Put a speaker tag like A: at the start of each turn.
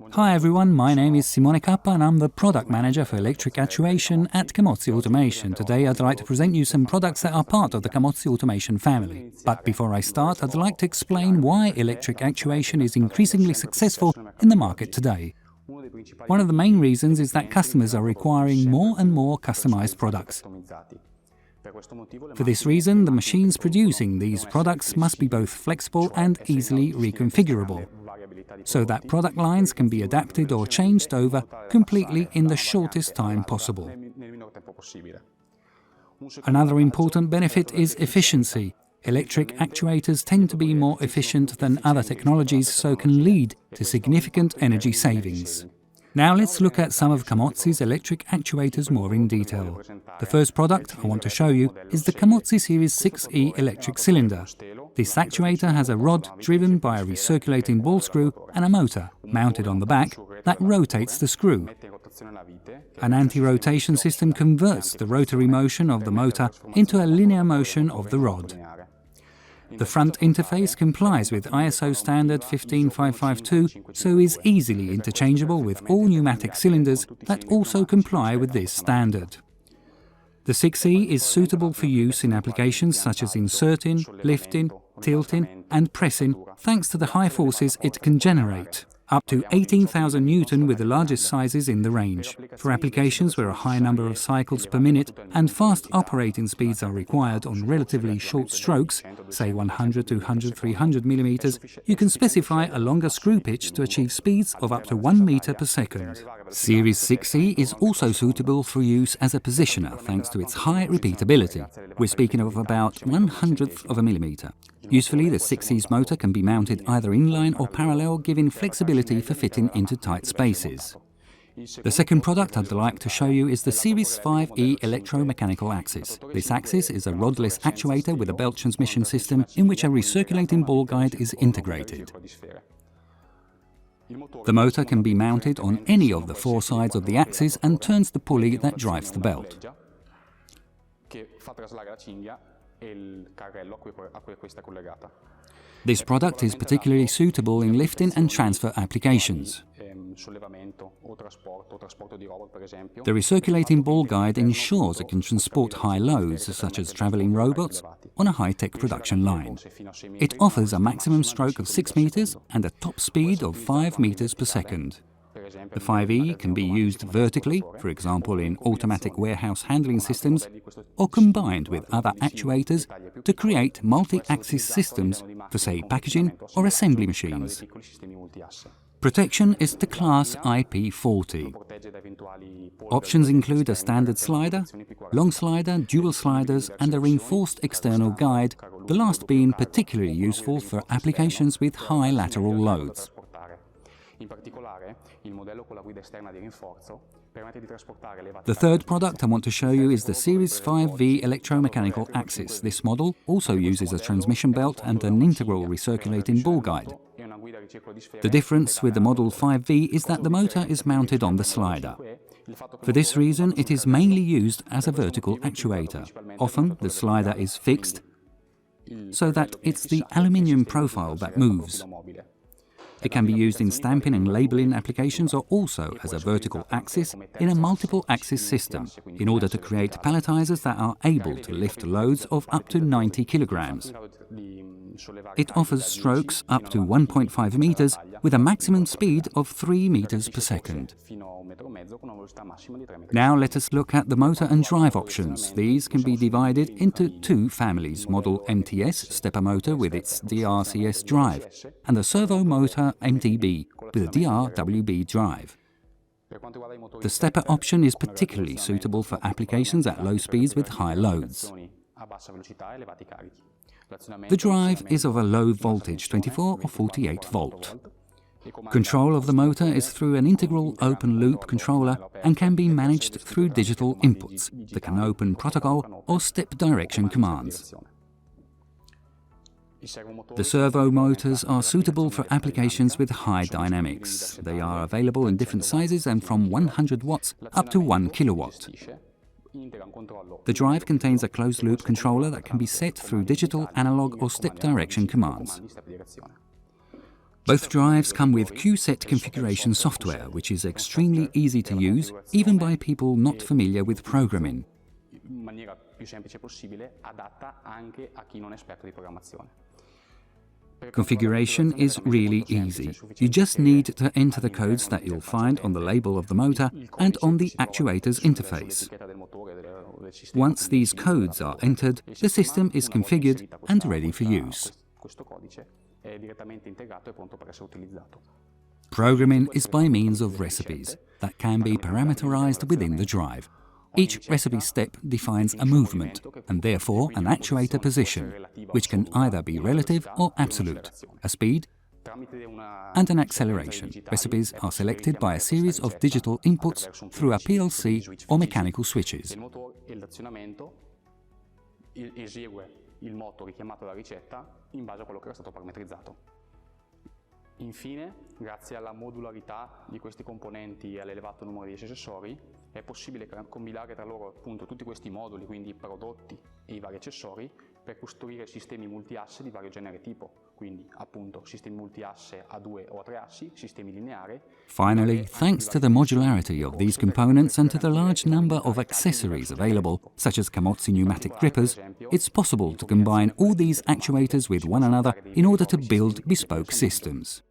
A: Hi everyone, my name is Simone Cappa and I'm the Product Manager for Electric Actuation at Camozzi Automation. Today I'd like to present you some products that are part of the Camozzi Automation family. But before I start, I'd like to explain why electric actuation is increasingly successful in the market today. One of the main reasons is that customers are requiring more and more customized products. For this reason, the machines producing these products must be both flexible and easily reconfigurable, so that product lines can be adapted or changed over completely in the shortest time possible. Another important benefit is efficiency. Electric actuators tend to be more efficient than other technologies, so can lead to significant energy savings. Now let's look at some of Camozzi's electric actuators more in detail. The first product I want to show you is the Camozzi Series 6E electric cylinder. This actuator has a rod driven by a recirculating ball screw and a motor mounted on the back that rotates the screw. An anti-rotation system converts the rotary motion of the motor into a linear motion of the rod. The front interface complies with ISO standard 15552, so is easily interchangeable with all pneumatic cylinders that also comply with this standard. The 6E is suitable for use in applications such as inserting, lifting, tilting and pressing, thanks to the high forces it can generate, up to 18,000 Newton with the largest sizes in the range. For applications where a high number of cycles per minute and fast operating speeds are required on relatively short strokes, say 100 to 300 millimeters, you can specify a longer screw pitch to achieve speeds of up to 1 meter per second. Series 6E is also suitable for use as a positioner thanks to its high repeatability. We're speaking of about 1/100th of a millimeter. Usefully, the 6E's motor can be mounted either inline or parallel, giving flexibility for fitting into tight spaces. The second product I'd like to show you is the Series 5E electromechanical axis. This axis is a rodless actuator with a belt transmission system in which a recirculating ball guide is integrated. The motor can be mounted on any of the 4 sides of the axis and turns the pulley that drives the belt. This product is particularly suitable in lifting and transfer applications. The recirculating ball guide ensures it can transport high loads, such as travelling robots, on a high-tech production line. It offers a maximum stroke of 6 meters and a top speed of 5 meters per second. The 5E can be used vertically, for example in automatic warehouse handling systems, or combined with other actuators to create multi-axis systems for, say, packaging or assembly machines. Protection is to class IP40. Options include a standard slider, long slider, dual sliders and a reinforced external guide, the last being particularly useful for applications with high lateral loads. The third product I want to show you is the Series 5V electromechanical axis. This model also uses a transmission belt and an integral recirculating ball guide. The difference with the Model 5V is that the motor is mounted on the slider. For this reason, it is mainly used as a vertical actuator. Often, the slider is fixed, so that it's the aluminium profile that moves. It can be used in stamping and labeling applications or also as a vertical axis in a multiple axis system in order to create palletizers that are able to lift loads of up to 90 kilograms. It offers strokes up to 1.5 meters with a maximum speed of 3 meters per second. Now let us look at the motor and drive options. These can be divided into 2 families: Model MTS stepper motor with its DRCS drive and the servo motor MTB with a DRWB drive. The stepper option is particularly suitable for applications at low speeds with high loads. The drive is of a low voltage, 24 or 48 volt. Control of the motor is through an integral open-loop controller and can be managed through digital inputs that can open protocol or step direction commands. The servo motors are suitable for applications with high dynamics. They are available in different sizes and from 100 watts up to 1 kilowatt. The drive contains a closed-loop controller that can be set through digital, analog or step direction commands. Both drives come with QSET configuration software, which is extremely easy to use, even by people not familiar with programming.
B: In maniera più semplice possibile, adatta anche a chi non è esperto di programmazione.
A: Configuration is really easy. You just need to enter the codes that you'll find on the label of the motor and on the actuator's interface. Once these codes are entered, the system is configured and ready for use. Programming is by means of recipes that can be parameterized within the drive. Each recipe step defines a movement, and therefore an actuator position, which can either be relative or absolute, a speed and an acceleration. Recipes are selected by a series of digital inputs through a PLC or mechanical switches.
B: Il moto richiamato dalla ricetta in base a quello che era stato parametrizzato. Infine, grazie alla modularità di questi componenti e all'elevato numero di accessori, è possibile combinare tra loro appunto tutti questi moduli, quindi i prodotti e i vari accessori, per costruire sistemi multiasse di vario genere e tipo, quindi appunto sistemi multiasse a 2 o a 3 assi, sistemi lineari.
A: Finally, thanks to the modularity of these components and to the large number of accessories available, such as Camozzi pneumatic grippers, it's possible to combine all these actuators with one another in order to build bespoke systems.